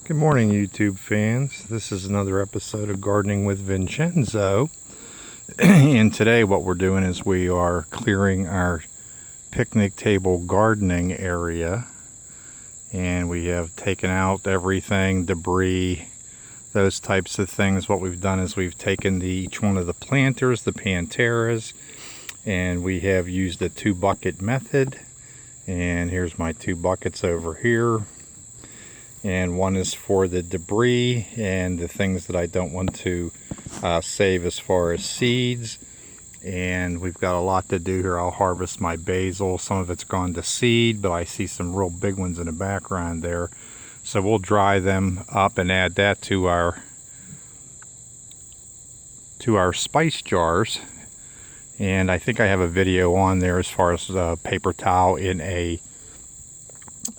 Good morning, YouTube fans. This is another episode of Gardening with Vincenzo. And today what we're doing is we are clearing our picnic table gardening area. And we have taken out everything, debris, those types of things. What we've done is we've taken each one of the planters, the Panteras, and we have used a 2-bucket method. And here's my 2 buckets over here. And one is for the debris and the things that I don't want to save as far as seeds. And we've got a lot to do here. I'll harvest my basil. Some of it's gone to seed, but I see some real big ones in the background there. So we'll dry them up and add that to our spice jars. And I think I have a video on there as far as paper towel in a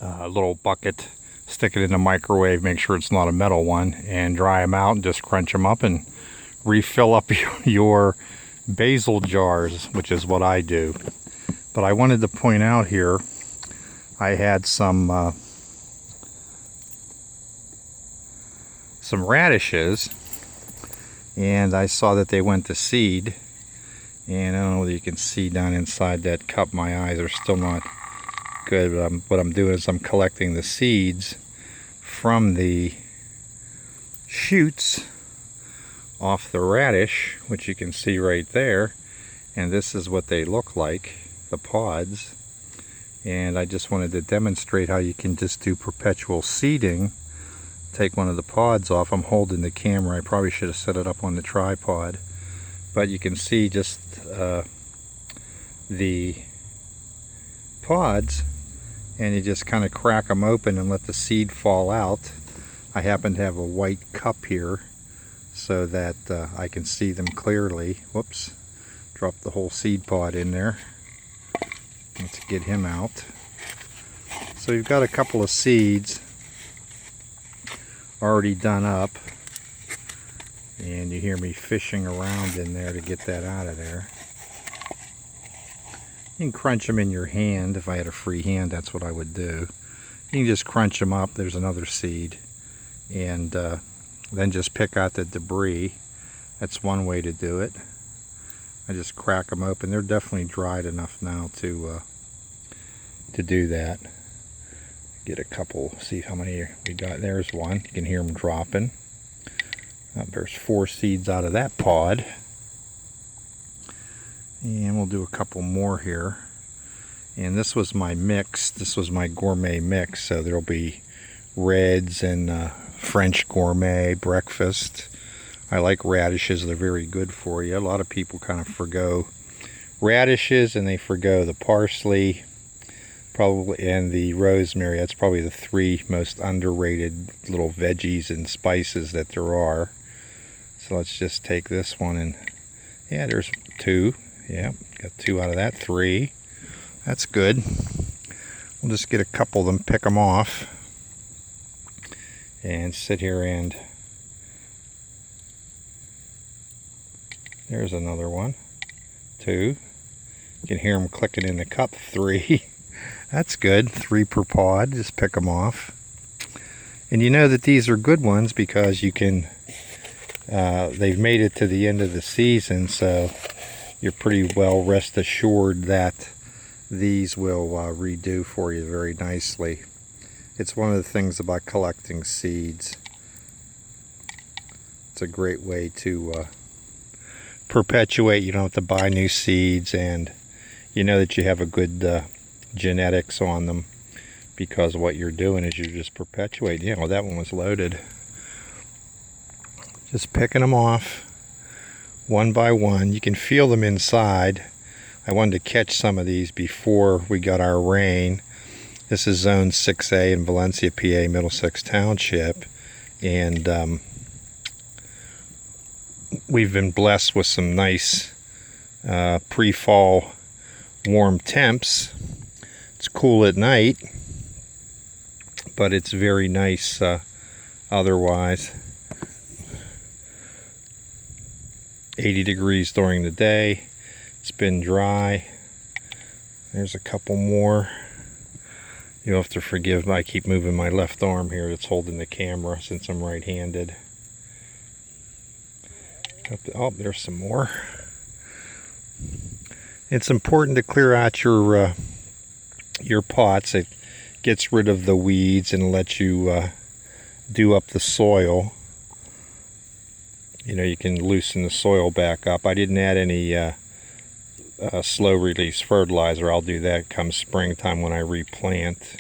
little bucket. Stick it in the microwave, make sure it's not a metal one, and dry them out and just crunch them up and refill up your basil jars, which is what I do. But I wanted to point out here, I had some radishes, and I saw that they went to seed. And I don't know whether you can see down inside that cup, my eyes are still not good, but what I'm doing is I'm collecting the seeds from the shoots off the radish, which you can see right there, and this is what they look like, the pods. And I just wanted to demonstrate how you can just do perpetual seeding. Take one of the pods off. I'm holding the camera, I probably should have set it up on the tripod, but you can see just the pods, and you just kind of crack them open and let the seed fall out. I happen to have a white cup here so that I can see them clearly. Whoops, dropped the whole seed pod in there. Let's get him out. So you've got a couple of seeds already done up, and you hear me fishing around in there to get that out of there. You can crunch them in your hand. If I had a free hand, that's what I would do. You can just crunch them up. There's another seed. And then just pick out the debris. That's one way to do it. I just crack them open. They're definitely dried enough now to do that. Get a couple, see how many we got. There's one. You can hear them dropping. There's 4 seeds out of that pod. And we'll do a couple more here. And this was my mix. This was my gourmet mix. So there'll be reds and French gourmet breakfast. I like radishes. They're very good for you. A lot of people kind of forgo radishes and they forgo the parsley, probably, and the rosemary. That's probably the 3 most underrated little veggies and spices that there are. So let's just take this one and, yeah, there's 2. Yeah, got 2 out of that, 3. That's good. We'll just get a couple of them, pick them off, and sit here and there's another one, 2. You can hear them clicking in the cup, 3. That's good, 3 per pod. Just pick them off. And you know that these are good ones because you can, they've made it to the end of the season, so you're pretty well rest assured that these will redo for you very nicely. It's one of the things about collecting seeds. It's a great way to perpetuate. You don't have to buy new seeds, and you know that you have a good genetics on them because what you're doing is you're just perpetuating. You know, that one was loaded. Just picking them off one by one. You can feel them inside. I wanted to catch some of these before we got our rain. This is zone 6A in Valencia, PA, Middlesex Township, and we've been blessed with some nice pre-fall warm temps. It's cool at night, but it's very nice otherwise. 80 degrees during the day. It's been dry. There's a couple more. You'll have to forgive me. I keep moving my left arm here that's holding the camera since I'm right-handed. Oh, there's some more. It's important to clear out your pots. It gets rid of the weeds and lets you do up the soil. You know, you can loosen the soil back up. I didn't add any slow release fertilizer. I'll do that come springtime when I replant.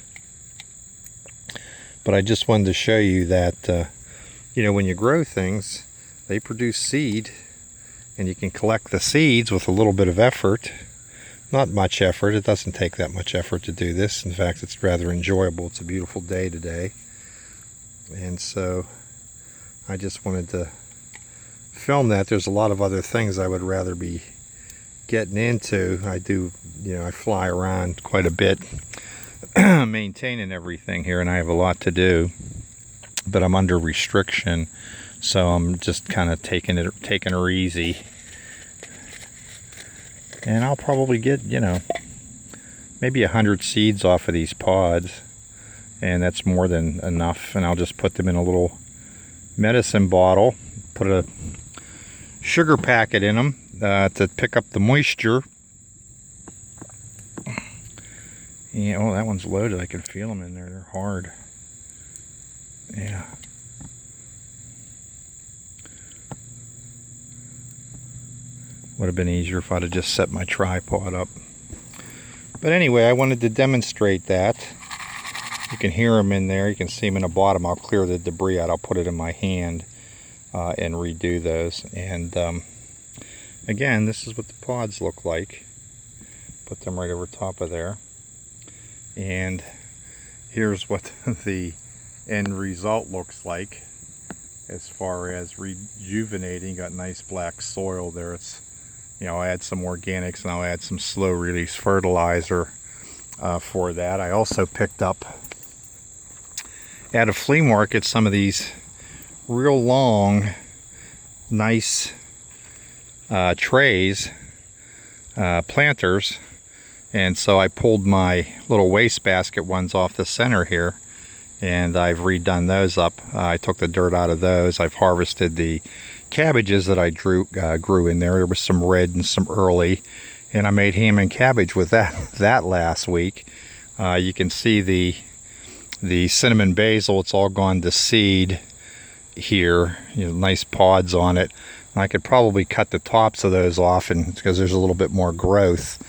But I just wanted to show you that you know, when you grow things, they produce seed, and you can collect the seeds with a little bit of effort. Not much effort. It doesn't take that much effort to do this. In fact, it's rather enjoyable. It's a beautiful day today. And so I just wanted to film that. There's a lot of other things I would rather be getting into. I do, you know, I fly around quite a bit maintaining everything here, and I have a lot to do, but I'm under restriction, so I'm just kind of taking her easy. And I'll probably get, you know, maybe 100 seeds off of these pods, and that's more than enough. And I'll just put them in a little medicine bottle, put a sugar packet in them to pick up the moisture. Yeah, oh, that one's loaded. I can feel them in there. They're hard. Yeah. Would have been easier if I'd have just set my tripod up. But anyway, I wanted to demonstrate that. You can hear them in there. You can see them in the bottom. I'll clear the debris out. I'll put it in my hand and redo those. And again, this is what the pods look like. Put them right over top of there. And here's what the end result looks like as far as rejuvenating. Got nice black soil there. It's, you know, I add some organics, and I'll add some slow release fertilizer for that. I also picked up at a flea market some of these real long, nice trays, planters. And so I pulled my little wastebasket ones off the center here, and I've redone those up. I took the dirt out of those. I've harvested the cabbages that I grew in there. There was some red and some early, and I made ham and cabbage with that last week. You can see the cinnamon basil. It's all gone to seed here. You know, nice pods on it. And I could probably cut the tops of those off, and because there's a little bit more growth.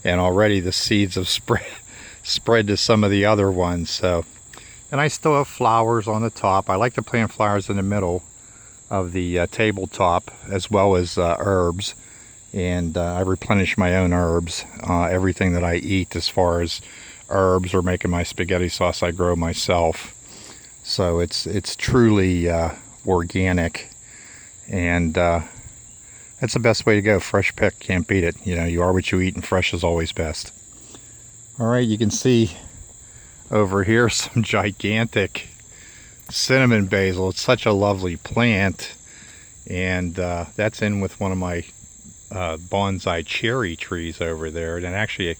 And already the seeds have spread to some of the other ones. So, and I still have flowers on the top. I like to plant flowers in the middle of the tabletop, as well as herbs. And I replenish my own herbs. Everything that I eat, as far as herbs or making my spaghetti sauce, I grow myself. So it's truly organic, and that's the best way to go. Fresh pick, can't beat it. You know, you are what you eat, and fresh is always best. All right, you can see over here some gigantic cinnamon basil. It's such a lovely plant, and that's in with one of my bonsai cherry trees over there. And it actually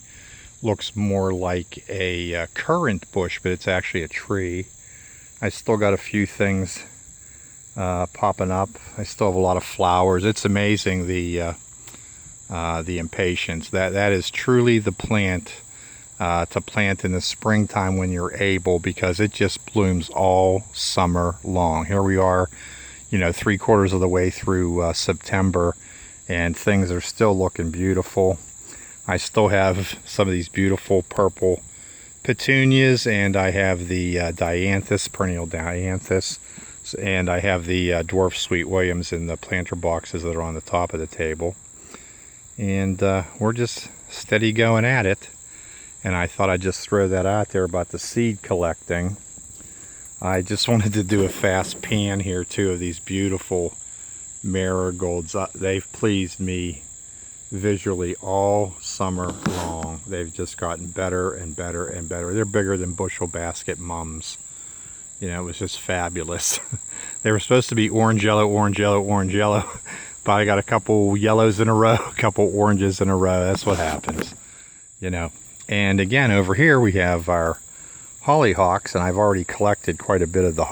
looks more like a currant bush, but it's actually a tree. I still got a few things popping up. I still have a lot of flowers. It's amazing the impatience. That is truly the plant to plant in the springtime when you're able, because it just blooms all summer long. Here we are, you know, 3/4 of the way through September, and things are still looking beautiful. I still have some of these beautiful purple petunias, and I have the dianthus, perennial dianthus, and I have the dwarf sweet williams in the planter boxes that are on the top of the table. And we're just steady going at it. And I thought I'd just throw that out there about the seed collecting. I just wanted to do a fast pan here too of these beautiful marigolds. They've pleased me visually all summer long. They've just gotten better and better and better. They're bigger than bushel basket mums. You know, it was just fabulous. They were supposed to be orange, yellow, orange, yellow, orange, yellow. But I got a couple yellows in a row, a couple oranges in a row. That's what happens, you know. And again, over here we have our hollyhocks, and I've already collected quite a bit of the